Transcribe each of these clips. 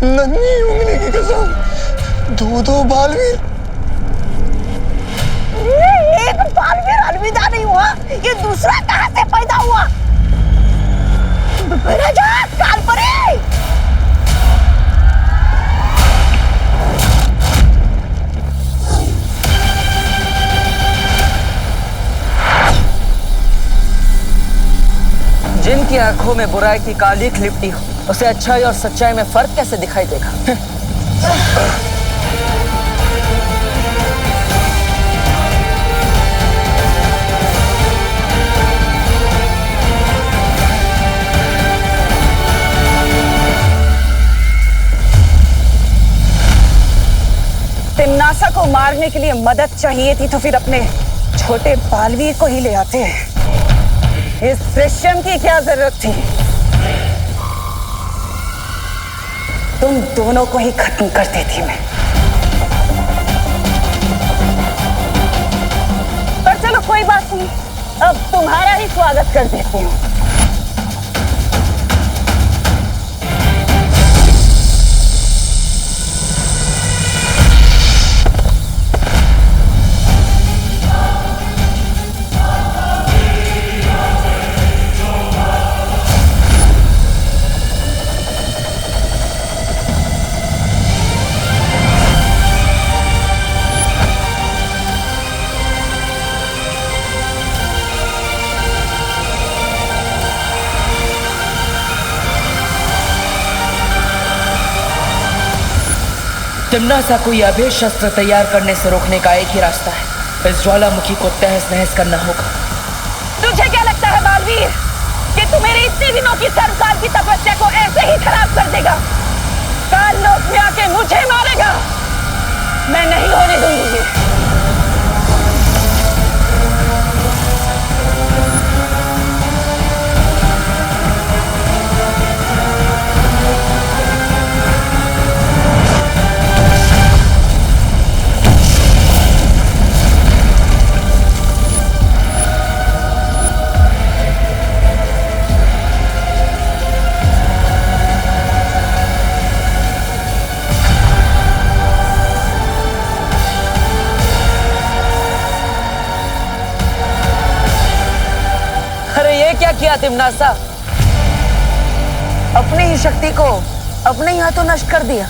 नन्ही उंगली की कसम, दो बालवीर। ये एक बालवीर अलविदा नहीं हुआ, ये दूसरा कहां से पैदा हुआ? राजा कालपरी! जिनकी आंखों में बुराई की कालीख लिपटी हो, उसे अच्छाई और सच्चाई में फर्क कैसे दिखाई देगा? तिम्नासा को मारने के लिए मदद चाहिए थी तो फिर अपने छोटे बालवीर को ही ले आते। इस दृश्यम की क्या जरूरत थी? तुम दोनों को ही खत्म कर देती मैं। पर चलो कोई बात नहीं, अब तुम्हारा ही स्वागत कर देती हूँ। तिम्नासा को यह अभेद शस्त्र तैयार करने से रोकने का एक ही रास्ता है, इस ज्वालामुखी को तहस नहस करना होगा। तुझे क्या लगता है बालवीर कि तू मेरी इतने दिनों की सर्वकाल की तपस्या को ऐसे ही खराब कर देगा? काल लोक में आके मुझे मारेगा? मैं नहीं होने दूंगी ये। क्या किया तिम्नासा? अपनी ही शक्ति को अपने ही हाथों नष्ट कर दिया।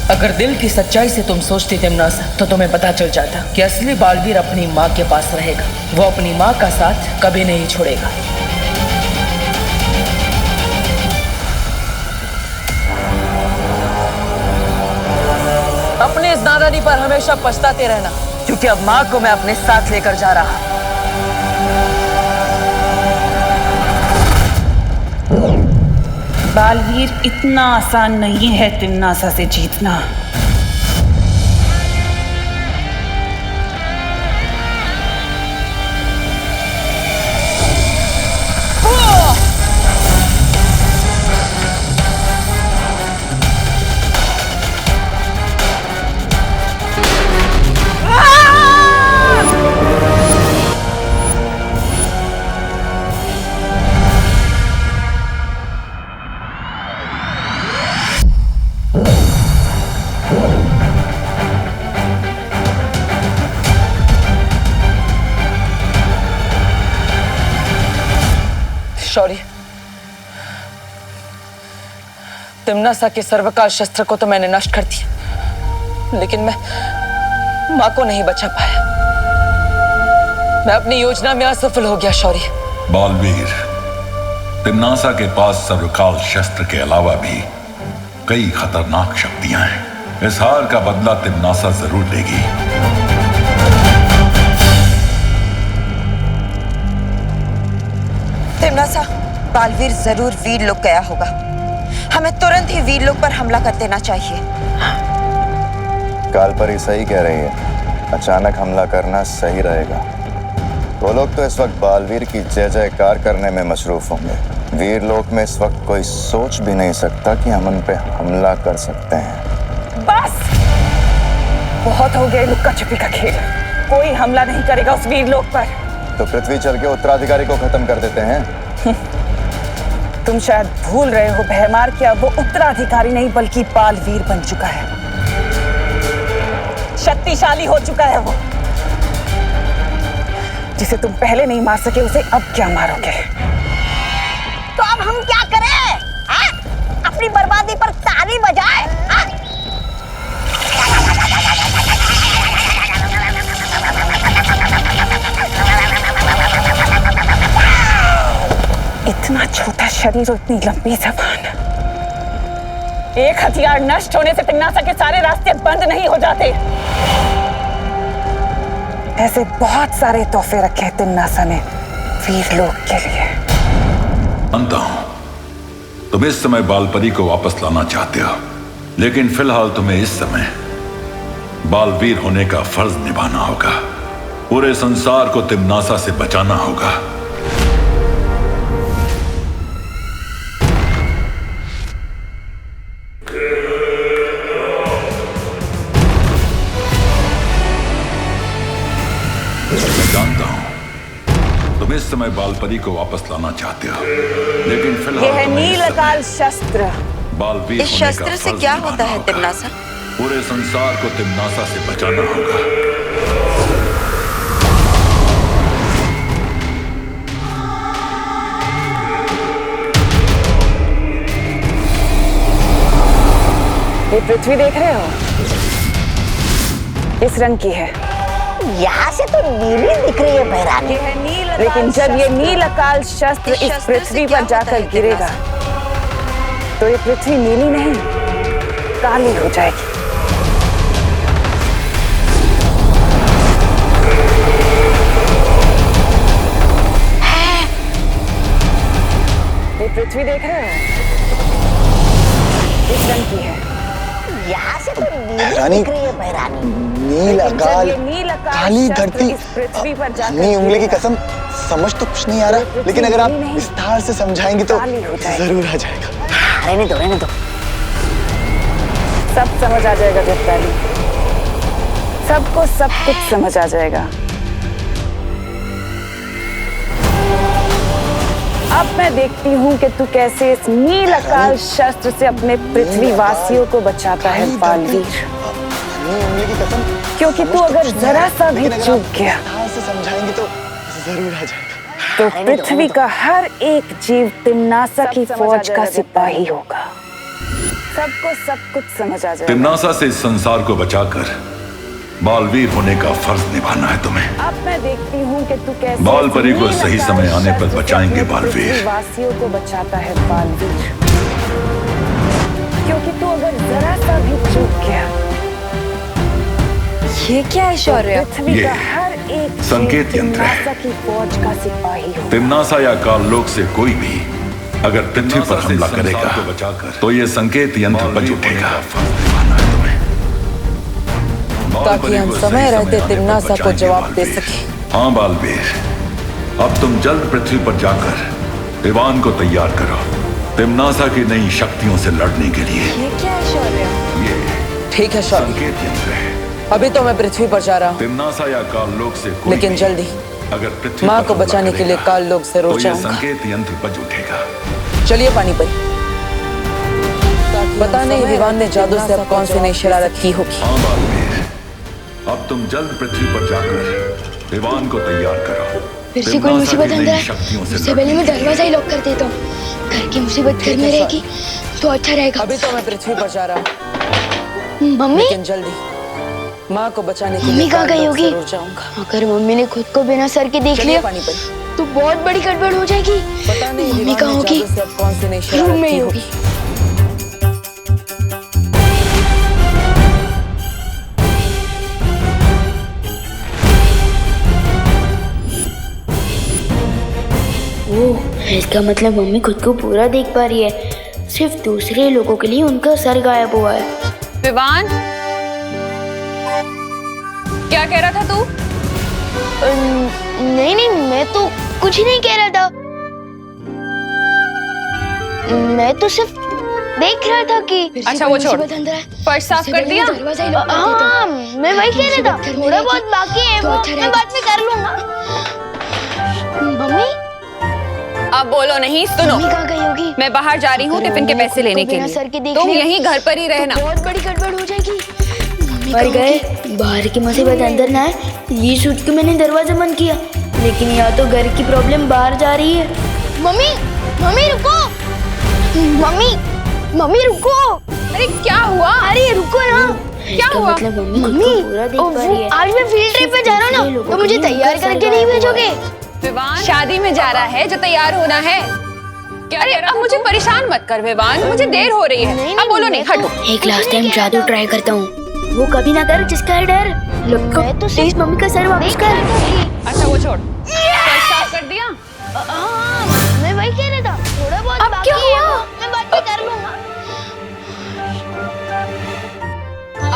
अगर दिल की सच्चाई से तुम सोचती तिम्नासा, तो तुम्हें पता चल जाता कि असली बालवीर अपनी माँ के पास रहेगा। वो अपनी माँ का साथ कभी नहीं छोड़ेगा। अपने इस नादानी पर हमेशा पछताते रहना, क्योंकि अब माँ को मैं अपने साथ लेकर जा रहा। बालवीर इतना आसान नहीं है तिम्नासा से जीतना। शौर्य, तिम्नासा के सर्वकाल शस्त्र को तो मैंने नष्ट कर दिया, लेकिन मैं मां को नहीं बचा पाया। मैं अपनी योजना में असफल हो गया शौर्य। बालवीर, तिम्नासा के पास सर्वकाल शस्त्र के अलावा भी कई खतरनाक शक्तियां हैं। इस हार का बदला तिम्नासा जरूर लेगी। तिम्नासा, बालवीर जरूर वीरलोक गया होगा। हमें तुरंत ही वीरलोक पर हमला कर देना चाहिए। कालपरी सही कह रही है, अचानक हमला करना सही रहेगा। वो लोग तो इस वक्त बालवीर की जय जयकार करने में मशरूफ होंगे। वीरलोक में इस वक्त कोई सोच भी नहीं सकता कि हम उन पे हमला कर सकते हैं। बस बहुत हो गया लुक्का छुपी का खेल। कोई हमला नहीं करेगा उस वीरलोक पर। तो पृथ्वी चल के उत्तराधिकारी को खत्म कर देते हैं। तुम शायद भूल रहे हो भयमार कि अब वो उत्तराधिकारी नहीं बल्कि बालवीर बन चुका है। शक्तिशाली हो चुका है वो। जिसे तुम पहले नहीं मार सके उसे अब क्या मारोगे? तो अब हम क्या करें? अपनी बर्बादी पर ताली बजाए? इतना छोटा शरीर और इतनी लंबी जबान। एक हथियार नष्ट होने से तिम्नासा के सारे रास्ते बंद नहीं हो जाते। ऐसे बहुत सारे तोहफे रखे हैं तिम्नासा ने वीर लोग के लिए। जानता हूं तुम इस समय बालपरी को वापस लाना चाहते हो, लेकिन फिलहाल तुम्हें इस समय बालवीर होने का फर्ज निभाना होगा। पूरे संसार को तिम्नासा से बचाना होगा। मैं जानता हूं तुम इस समय बालपरी को वापस लाना चाहते हो, लेकिन फिलहाल यह है तुम्हें इस नीलकाल समय शस्त्र। बालवीर इस होने का शस्त्र से फर्ज क्या निभाना होता है होगा। तिम्नासा? पूरे संसार को तिम्नासा से बचाना होगा। ये पृथ्वी देख रहे हो? इस रंग की है। यहाँ से तो नीली दिख रही है बहरानी। लेकिन जब ये नीलकाल शस्त्र इस पृथ्वी पर जाकर गिरेगा तो ये पृथ्वी नीली नहीं काली हो जाएगी। ये पृथ्वी देख रहे हो? इस रंग की है। यहाँ से तो नीली रानी, दिख रही है बहरानी। नील अकाल नीलकाल काली शस्त्र धरती। इस पृथ्वी पर जाकर अपनी उंगली की गिरेगा कसम समझ तो कुछ नहीं आ रहा, लेकिन अगर आप नहीं, विस्तार से समझाएंगी तो काली हो जाएगी। जरूर आ जाएगा। रहने दो रहने दो। सब समझ आ जाएगा जगताली। सबको सब कुछ समझ आ जाएगा। अब मैं देखती हूँ कि तू कैसे इस नीलकाल शस्त्र से अपने पृथ्वी वासियों को बचाता है बालवीर। अपनी उंगली की कसम क्योंकि तू अगर जरा सा भी चूक गया विस्तार से समझाएंगी तो जरूर आ जाएगा। तो पृथ्वी का हर एक जीव तिम्नासा की फौज का सिपाही होगा। सबको सब कुछ समझ आ जाएगा। तिम्नासा से इस संसार को बचाकर बालवीर होने का फर्ज निभाना है तुम्हें। अब मैं देखती हूँ कि तू कैसे बालपरी को सही समय आने पर बचाएंगे बालवीर। वासियों को बचाता है बालवीर। क्योंकि तू अगर जरा सा भी चूक गया ये क्या है शौर्य? पृथ्वी ये का हर एक संकेत जीव यंत्र है। तिम्नासा की फौज का सिपाही होगा। तिम्नासा या काललोक से कोई भी अगर पृथ्वी पर हमला करेगा तो ये संकेत यंत्र बज उठेगा। ताकि हम समय रहते तिम्नासा को जवाब दे सकें। हाँ बालवीर, अब तुम जल्द पृथ्वी पर जाकर दीवान को तैयार करो तिम्नासा की नई शक्तियों से लड़ने के लिए। ये क्या है शौर्य? ये ठीक है शौर्य, संकेत यंत्र है। अभी तो मैं पृथ्वी पर जा रहा हूँ, तिम्नासा या काललोक से कोई लेकिन भी जल्दी अगर पृथ्वी माँ पर को हमला बचाने के लिए करेगा, काललोक जरूर तो ये जाऊंगा। संकेत यंत्र बज उठेगा। चलिए पानीपत। पता नहीं विवान ने जादू से अब कौन सी नई शरारत की होगी। हाँ बालवीर, अब तुम जल्द पृथ्वी पर जाकर दीवान को तैयार करो। फिर से कोई तिम्नासा मुसीबत की अंदर नई आए शक्तियों से उससे पहले मैं लड़ने के लिए। दरवाजा ही लॉक कर देता हूँ। घर की मुसीबत घर में रहेगी तो अच्छा रहेगा। अभी तो मैं पृथ्वी पर जा रहा हूँ, मम्मी लेकिन जल्दी माँ को बचाने के मम्मी लिए कहाँ गई काललोक होगी? जरूर जाऊंगा। अगर मम्मी ने खुद को बिना सर के देख चलिए लिया पानीपत। तो बहुत बड़ी गड़बड़ हो जाएगी। पता नहीं मम्मी विवान कहाँ ने होगी? जादू से अब कौन सी नई रूम शरारत में की ही होगी। होगी। ओह, इसका मतलब मम्मी खुद को पूरा देख पा रही है। सिर्फ दूसरे लोगों के लिए उनका सर गायब हुआ है। विवान, क्या कह रहा था तू? नहीं नहीं, मैं तो कुछ नहीं कह रहा था। मैं तो सिर्फ देख रहा था कि अच्छा, वो छोड़। फर्श साफ कर दिया? हाँ, मैं वही कह रहा था। थोड़ा बहुत बाकी है, वो मैं बाद में कर लूंगा। मम्मी अब बोलो नहीं, सुनो। मम्मी कहाँ गई होगी? मैं बाहर जा रही हूँ टिफिन के पैसे लेने के बिना सर के लिए। देख तुम लिया। यहीं घर पर ही रहना। बहुत बड़ी गड़बड़ हो जाएगी। मर गए। बाहर की मुसीबत अंदर ना आए, ये सोच के मैंने दरवाजा बंद किया, लेकिन या तो घर की प्रॉब्लम बाहर जा रही है। मम्मी मम्मी रुको, मम्मी मम्मी रुको। अरे क्या हुआ? अरे रुको ना। क्या हुआ? मतलब मम्मी आज मैं फील्ड ट्रिप पे जा रहा हूँ ना, तो मुझे तैयार करके नहीं भेजोगे? विवान शादी में जा रहा है, जो तैयार होना है। अरे अब मुझे परेशान मत कर विवान, मुझे देर हो रही है। अब बोलो नहीं, हटो। एक लास्ट टाइम जादू ट्राई करता हूँ, वो कभी ना कर जिसका है डर। लुक तो प्लीज मम्मी का सर वापस कर। अच्छा वो छोड़, फर्श साफ कर दिया? मैं वही कह रहा था, थोड़ा बहुत अब क्या हुआ? मैं बाद में कर लूंगा।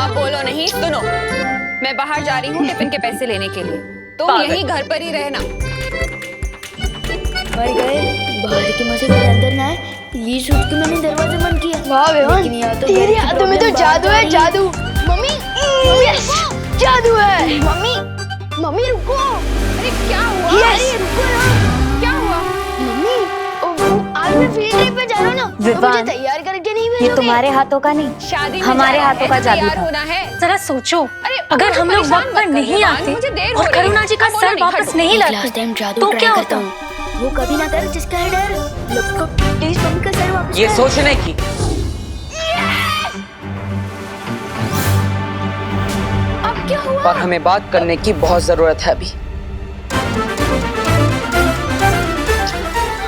अब बोलो नहीं, सुनो। मैं बाहर जा रही हूँ टिफिन के पैसे लेने के लिए। तुम यहीं घर पर ही रहना। मर गए। बाहर की मुसीबत अंदर ना आए, ये सोच के मैंने दरवाजा बंद किया। वाह बेवन, तेरे हाथों में तो जादू है, जादू। मम्मी यस, जादू है। मम्मी मम्मी रुको। अरे क्या हुआ? अरे रुको ना। क्या हुआ? मम्मी आज मैं फील्ड ट्रिप पे जा रहा हूँ ना, तो मुझे तैयार करके नहीं भेजोगे? ये तुम्हारे हाथों का नहीं, शादी में हमारे जा रहा हाथों है, का जो जादू तैयार था। होना है। जरा सोचो, अरे अगर हम लोग परेशान वक्त पर मत कर नहीं विवान, आते मुझे देर हो और रही है। करुणा जी का अब बोलो सर नहीं, वापस हटो। नहीं लास्ट लाते टाइम जादू तो ट्राई क्या करता होता? हूँ, वो कभी ना कर जिसका है डर। लुक प्लीज मम्मी का सर वापस ये कर। सोचने की अब क्या हुआ? और हमें बात करने की बहुत जरूरत है अभी।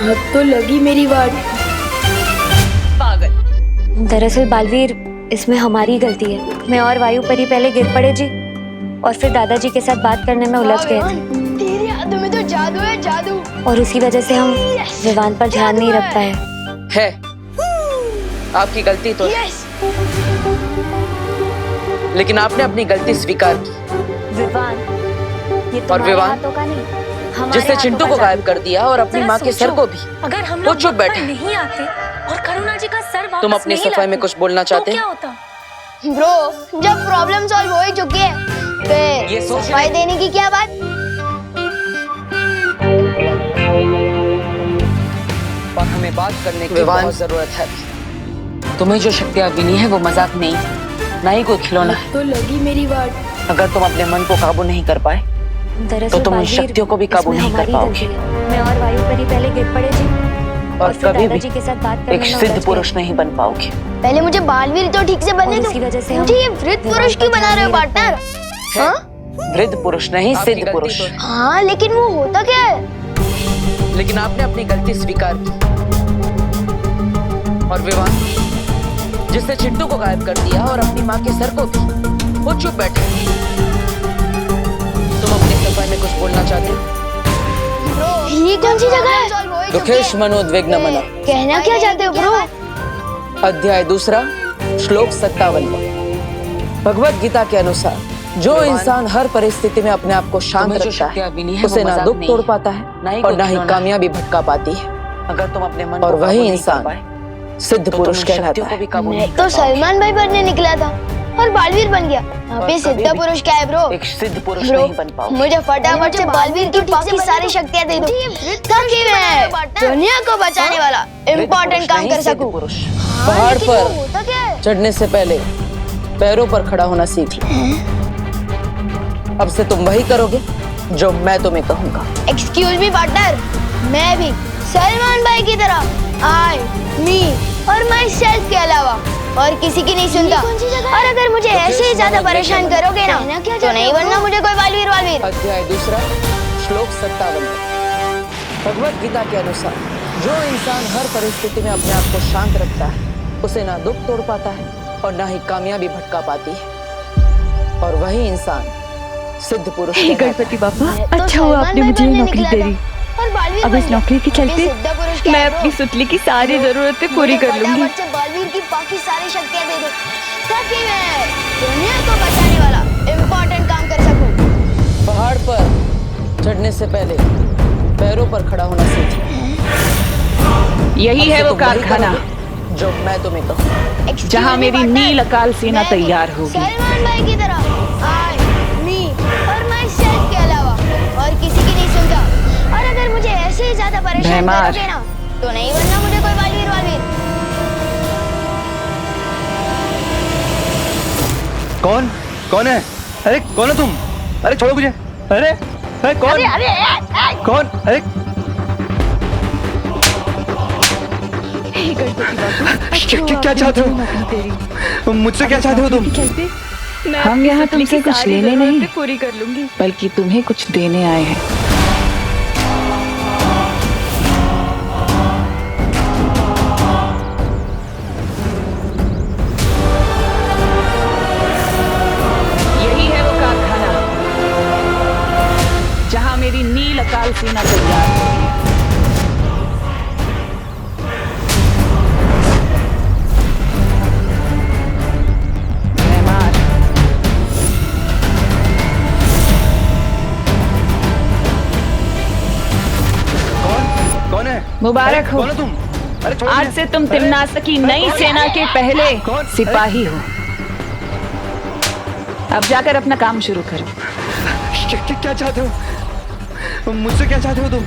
अब तो लगी मेरी बात। पागल। दरअसल बालवीर, इसमें हमारी गलती है। मैं और वायु परी पहले गिर पड़े जी, और फिर दादाजी के साथ बात करने में उलझ गए थे, तेरे हाथों में तो जादू है, जादू। और उसी वजह से हम विवान पर ध्यान नहीं रख पाए। है आपकी गलती तो है, यस। लेकिन आपने अपनी गलती स्वीकार की विवान, ये और तुम्हारे विवान, हाथों का नहीं, हमारे जिससे हाथों चिंटू का को जादू गायब कर दिया और अपनी जरा माँ के सर सोचो, को भी। अगर हम वो लोग चुप वक्त पर बैठा। नहीं आते और करुणा जी का सर वापस तुम अपनी नहीं सफाई में लाते, कुछ बोलना चाहते तो हैं? क्या होता? ब्रो, जब प्रॉब्लम सॉल्व हो ही चुकी है, ये फिर सोच सफाई रहे- देने की क्या बात? और हमें बात करने की बहुत जरूरत है अभी। तुम्हें जो शक्तियाँ मिली है वो मजाक नहीं, ना ही कोई खिलौना है। तो लगी मेरी बात। अगर तुम अपने मन को काबू नहीं कर पाए दरअसल तो तुम इन बालवीर, शक्तियों को भी काबू इसमें नहीं कर हमारी पाओगे। गलती है। मैं और वायु परी पहले गिर पड़े जी, और फिर कभी भी दादाजी के साथ बात करने एक में सिद्ध उलझ पुरुष गए। नहीं बन पाओगे। पहले मुझे बालवीर तो ठीक से बनने और दो। इसी वजह से हम मुझे ये वृद्ध पुरुष क्यों बना रहे हो पार्टनर? हाँ वृद्ध पुरुष नहीं, सिद्ध पुरुष। हाँ, लेकिन वो होता क्या है? लेकिन आपने अपनी गलती स्वीकार की और विवान, जिससे चिंटू को गायब कर दिया और अपनी माँ के सर को भी। वो चुप बैठे। तुम अपनी सफाई में कुछ बोलना चाहते हो? ये कौन सी जगह है? दुखेश मनोद्विग्न मना। कहना क्या चाहते हो ब्रो? अध्याय 2 श्लोक 57। भगवत गीता के अनुसार जो इंसान हर परिस्थिति में अपने आप को शांत रखता है, उसे ना दुख तोड़ पाता है और ना ही कामयाबी भटका पाती है। अगर तुम अपने मन और वही इंसान सिद्ध पुरुष कहलाता है। मैं तो सलमान भाई बनने निकला था और बालवीर बन गया। अभी सिद्ध पुरुष क्या है ब्रो? एक सिद्ध पुरुष ब्रो, नहीं बन पाओगे। मुझे फटाफट से बालवीर की बाकी सारी शक्तियाँ दे दो, ताकि मैं दुनिया को बचाने वाला इम्पोर्टेंट काम कर सकूं। पहाड़ लेकिन वो पर होता क्या है? चढ़ने से पहले पैरों पर खड़ा होना सीख लो। अब से तुम वही करोगे जो मैं तुम्हें कहूंगा। एक्सक्यूज मी पार्टनर, मैं भी सलमान भाई की तरह आई, मी और माई सेल्फ के अलावा और किसी की नहीं सुनता। और अगर मुझे ऐसे ही ज्यादा परेशान करोगे ना, तो नहीं बनना मुझे कोई बालवीर वालवीर। अध्याय 2 श्लोक 57। भगवत गीता के अनुसार जो इंसान हर परिस्थिति में अपने आप को शांत रखता है, उसे ना दुख तोड़ पाता है और ना ही कामयाबी भटका पाती है। और वही इंसान सिद्ध पुरुष कहलाता है। गणपति बाबा, तो अच्छा हुआ आपने मुझे ये नौकरी दे दी। अब इस नौकरी के चलते मैं अपनी सुतली की सारी जरूरतें पूरी कर लूंगी। बालवीर की बाकी सारी शक्तियाँ दे दो, ताकि मैं दुनिया को बचाने वाला इम्पोर्टेंट काम कर सकूं। पहाड़ पर चढ़ने से पहले पैरों पर खड़ा होना सीखिए। यही है वो तुम वही कारखाना करोगे जो मैं तुम्हें कहूँ। जहाँ मेरी नील अकाल सेना तैयार होगी। सलमान भाई की तरह आई, मी और माई सेल्फ के अलावा और किसी की नहीं सुनता। और अगर मुझे ज्यादा परेशान करोगे ना तो नहीं बनना मुझे कोई बालवीर वालवीर। कौन है? अरे कौन है तुम? अरे छोड़ो मुझे। अरे कौन? कौन? अरे क्या चाहते हो? मुझसे क्या चाहते हो तुम? हम यहाँ तुमसे कुछ लेने नहीं पूरी कर लूंगी, बल्कि तुम्हें कुछ देने आए हैं। यही है वो कारखाना जहाँ मेरी नील अकाल सेना तैयार है। मुबारक हो। कौन है तुम? अरे छोड़ो आज मुझे। से तुम तिम्नासा की नई सेना के पहले सिपाही हो। अब जाकर अपना काम शुरू करो। क्या चाहते हो? मुझसे क्या चाहते हो तुम?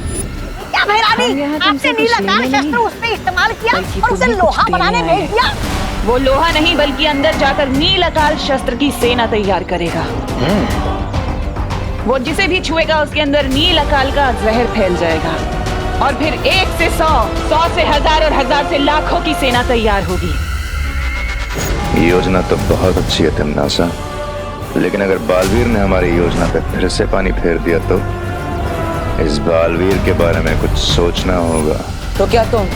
क्या भैरानी, आपने नीला काल शस्त्र उसने इस्तेमाल किया और उसे लोहा बनाने भेज दिया। वो लोहा नहीं बल्कि अंदर जाकर नील अकाल शस्त्र की सेना तैयार करेगा। वो जिसे भी छुएगा उसके अंदर नील अकाल का जहर फैल जाएगा और फिर 1 से 100, 100 से 1000 और 1000 से लाखों की सेना तैयार होगी। ये योजना तो बहुत अच्छी है तिम्नासा, लेकिन अगर बालवीर ने हमारी योजना पे फिर से पानी फेर दिया तो इस बालवीर के बारे में कुछ सोचना होगा। तो क्या तुम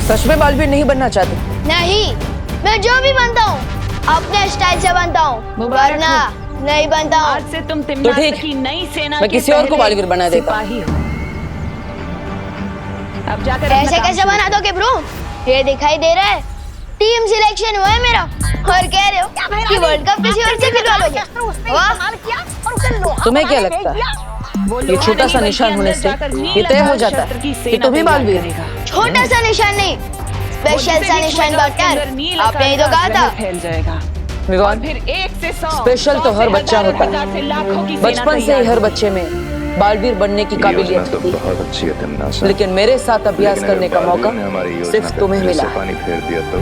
सच में बालवीर नहीं बनना चाहते? नहीं, मैं जो भी बनता हूँ अपने स्टाइल से बनता हूँ, वरना नहीं बनता हूँ। आज से तुम तिम्नासा ठीक है। की नई सेना मैं के किसी और को पहले बालवीर बना देता हूँ। सिपाही हो। अब जाकर ऐसे कैसे बना दोगे ब्रो? ये दिखाई दे रहा है टीम सिलेक्शन हुआ है मेरा और कह रहे हो कि वर्ल्ड कप किसी और से खिलवा लोगे। वाह, तुम्हें क्या लगता है ये छोटा सा निशान होने से ये तय हो जाता है कि तुम ही बालवीर हो? छोटा सा निशान नहीं, स्पेशल सा निशान डॉक्टर, आपने ही तो कहा था। फैल जाएगा विवान, फिर 1 से 100, स्पेशल तो हर बच्चा होता है। बचपन से ही हर बच्चे में बालवीर बनने की ये योजना काबिलियत तो होती है, बहुत अच्छी है तिम्नासा, लेकिन मेरे साथ अभ्यास लेकिन करने अगर का बालवीर मौका ने हमारी योजना सिर्फ पे तुम्हें फिर मिला से है। पानी फेर दिया तो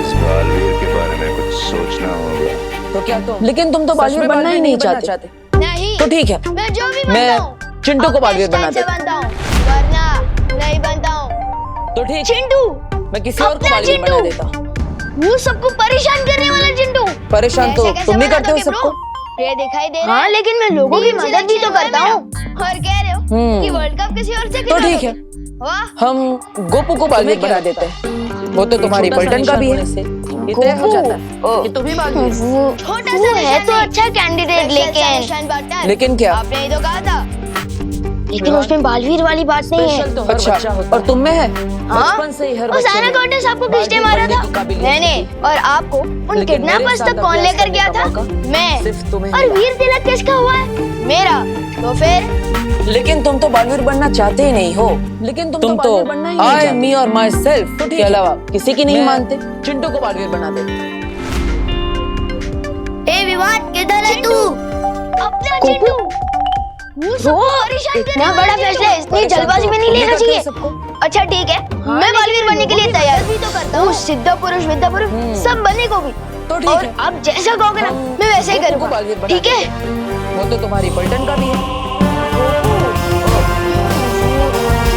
इस बालवीर के बारे में कुछ सोचना होगा। तो क्या तुम? लेकिन तुम तो बालवीर बनना ही नहीं चाहते। नहीं, तो ठीक है, मैं जो भी मैं बनता हूँ चिंटू को अपने बालवीर स्टाइल बना से देता। बनता हूँ, वरना नहीं बनता हूँ। तो ठीक, चिंटू, मैं किसी और को अपना बालवीर बना चिंटू। देता हूँ। वो सबको परेशान करने वाला चिंटू। परेशान तो ऐसे कैसे तुम भी बना करते हो दोगे सबको। ब्रो? ये दिखाई दे रहा है। हाँ, लेकिन मैं लोगों की मदद भी तो करता हूँ और कह रहे हो कि वर्ल्ड कप किसी और से तो खिलवा ठीक है, दोगे। वाह, हम गोपू को बालवीर बना देते हैं। वो तो तुम्हारी पलटन का भी है, ये तय हो जाता है कि तुम ही बालवीर हो। छोटा सा है तो अच्छा कैंडिडेट, लेकिन क्या? आपने ही तो कहा था। लेकिन उसमें बालवीर वाली बात नहीं है। स्पेशल तो हर बच्चा होता है। और तुम में है बचपन से ही हर उस बच्चे आना में कॉन्टेस्ट आपको किसने बालवीर मारा बनने था? की काबिलियत मैंने। होती है। और आपको उन लेकिन मेरे किडनैपर्स साथ तक कौन अभ्यास लेकर करने गया का था? मौका मैं। सिर्फ तुम्हें और मिला। वीर तिलक किसका हुआ है? मेरा। तो फिर लेकिन तुम तो बालवीर बनना चाहते ही नहीं हो। लेकिन तुम तो आई मी और माई सेल्फ के अलावा किसी की नहीं मानते। चिंटू को बालवीर बना दे। ए विवाद, किधर है तू? अपना चिंटू। वो सबको परेशान करने इतना बड़ा फैसला है, इतनी जल्दबाजी में नहीं लेना चाहिए। अच्छा ठीक है, मैं बालवीर बनने के लिए तैयार भी तो करता हूँ। सिद्ध पुरुष विद्या पुरुष सब बनने को भी। तो ठीक और है, आप जैसा कहोगे ना मैं वैसे ही गोपू को करूँगा, बालवीर बना ठीक है? वो तो तुम्हारी पलटन का भी है।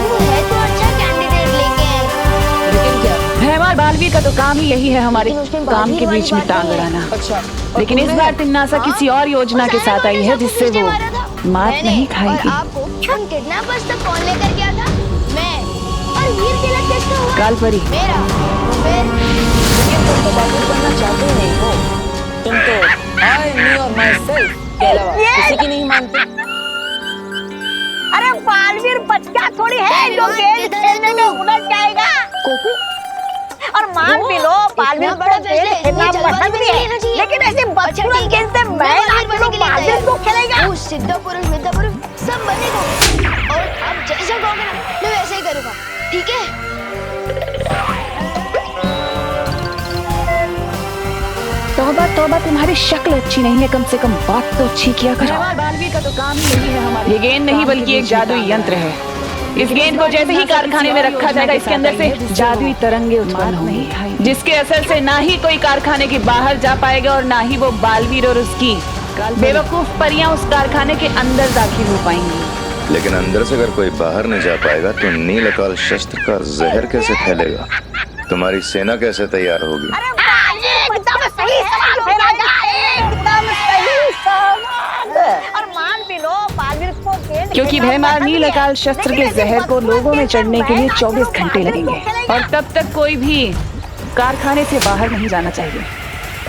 वो है तो अच्छा कैंडिडेट, लेकिन क्या? हमारे बालवीर का तो काम ही यही है, हमारे लेकिन उसमें काम के बालवीर बीच में वाली टांग बात नहीं अड़ाना। अच्छा, लेकिन इस बार तिम्नासा किसी और योजना के साथ आई है जिससे वो मात नहीं और खाएगी। आपको उन किडनैपर्स तक कौन लेकर गया था? मैं। और वीर तिलक किसका हुआ? कालपरी। मेरा। तो फिर लेकिन तुम तो बालवीर बनना चाहते ही नहीं हो। तुम तो आई मी और माई सेल्फ के अलावा किसी की नहीं मानते। अरे बालवीर बच्चा थोड़ी है जो गेम खेलने में उलझ जाएगा। और मान भी लो बालवीर बड़ा को फैसला खेल है, खेलना इतनी पसंद जल्दबाजी भी में नहीं लेना है, चाहिए। लेकिन ऐसे बच्चों ठीक है, खेलते मैं बालवीर बनने के लिए बालवीर तैयार। को खेलेगा। वो सिद्ध पुरुष विद्या पुरुष सब बनने को। और आप जैसा कहोगे ना मैं वैसे ही करूँगा, ठीक है? तौबा तौबा, तुम्हारी शक्ल अच्छी नहीं है, कम से कम बात तो अच्छी किया करो। बालवीर का तो काम ही नहीं है हमारा। ये गेंद नहीं बल्कि एक जादुई यंत्र है इस गेंद को जैसे ही कारखाने में रखा जाएगा, इसके अंदर से जादुई तरंगे उत्पन्न होंगी, जिसके असर से ना ही कोई कारखाने के बाहर जा पाएगा और ना ही वो बालवीर और उसकी बेवकूफ परियां उस कारखाने के अंदर दाखिल हो पाएंगी। लेकिन अंदर से अगर कोई बाहर नहीं जा पाएगा तो नील अकाल शस्त्र का जहर कैसे फैलेगा? तुम्हारी सेना कैसे तैयार होगी? एकदम सही सवाल राजा, एकदम सही सवाल। और मान भी लो बालवीर को क्योंकि भयमार नील अकाल शस्त्र के जहर को लोगों में चढ़ने के लिए 24 घंटे लगेंगे और तब तक कोई भी कारखाने से बाहर नहीं जाना चाहिए।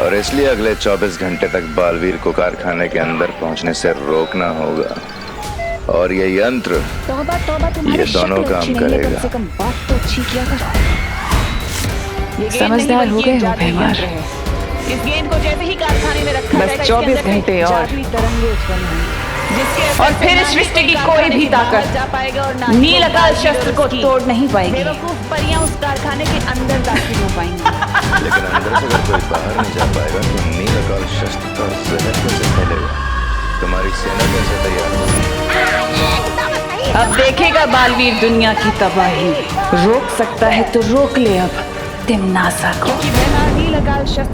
और इसलिए अगले 24 घंटे तक बालवीर को कारखाने के अंदर पहुंचने से रोकना होगा। और ये यंत्र ये दोनों काम करेगा। समझदार हो गए हो भयमार। इस गेंद को जैसे ही कारखाने में रखा बस 24 घंटे और फिर इस सृष्टि की कोई भी ताकत नील अकाल शस्त्र को तोड़ नहीं पाएगी। बेवकूफ परियां उस कारखाने के अंदर दाखिल हो पाएंगी। लेकिन अंदर से अगर कोई बाहर नहीं जा पाएगा तो नील अकाल शस्त्र का जहर कैसे फैलेगा? तुम्हारी सेना कैसे तैयार होगी? अब देखेगा बालवीर दुनिया की तबाही। रोक सकता है तो रोक ले अब तिमनासा को। क्योंकि भयमार नील अकाल शस्त्र